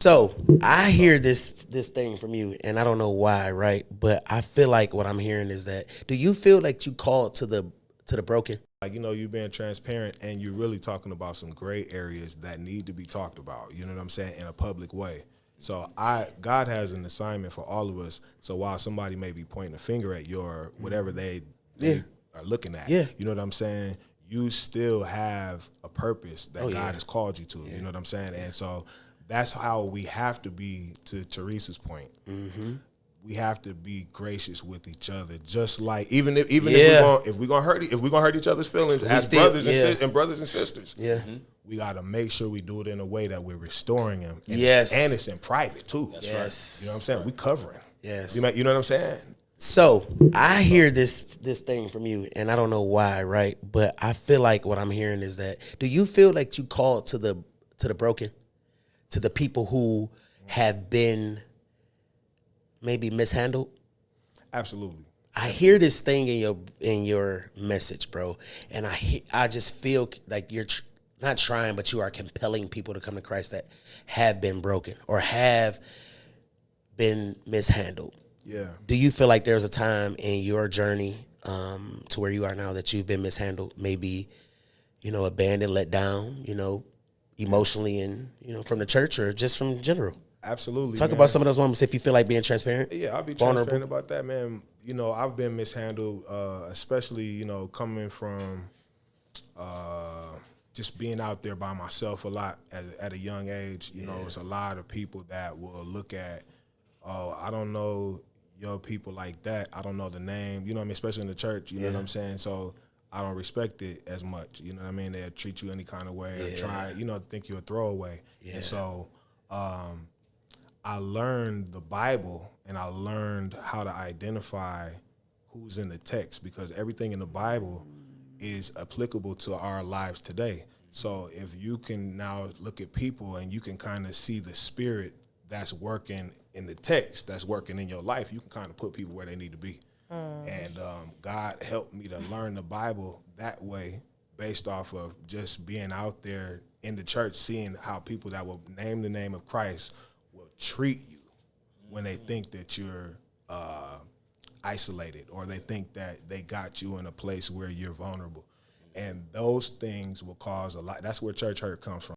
So I hear this thing from you, and I don't know why, right? But I feel like what I'm hearing is that do you feel like you called to the broken? Like, you being transparent and you're really talking about some gray areas that need to be talked about, you know what I'm saying, in a public way. So God has an assignment for all of us. So while somebody may be pointing a finger at your whatever they Yeah, are looking at, yeah. you know what I'm saying? You still have a purpose that Oh God yeah, has called you to, you know what I'm saying? And so that's how we have to be, to Teresa's point. We have to be gracious with each other, just like even yeah. if we gonna hurt each other's feelings as still, brothers yeah, and brothers and sisters, yeah. we got to make sure we do it in a way that we're restoring them, and Yes. it's in private too. Yes. You know what I'm saying? We covering. Yes. You know what I'm saying? So I hear this thing from you, and I don't know why, right? But I feel like what I'm hearing is that do you feel like you called to the broken, to the people who have been maybe mishandled? Absolutely. I hear this thing in your message, bro, and I just feel like you're not trying, but you are compelling people to come to Christ that have been broken or have been mishandled. Yeah. Do you feel like there's a time in your journey to where you are now that you've been mishandled, maybe abandoned, let down, emotionally, and from the church or just from general? Absolutely. Talk man. about some of those moments if you feel like being transparent. Yeah, I'll be vulnerable. transparent about that, man. I've been mishandled, especially coming from just being out there by myself a lot at a young age. It's a lot of people that will look at, oh, I don't know your people like that. I don't know the name. You know what I mean? Especially in the church. You know what I'm saying? So I don't respect it as much. You know what I mean? They'll treat you any kind of way or try, think you're a throwaway. Yeah. And so I learned the Bible and I learned how to identify who's in the text, because everything in the Bible is applicable to our lives today. So if you can now look at people and you can kind of see the spirit that's working in the text, that's working in your life, you can kind of put people where they need to be. And God helped me to learn the Bible that way, based off of just being out there in the church, seeing how people that will name the name of Christ will treat you when they think that you're isolated, or they think that they got you in a place where you're vulnerable. And those things will cause a lot. That's where church hurt comes from.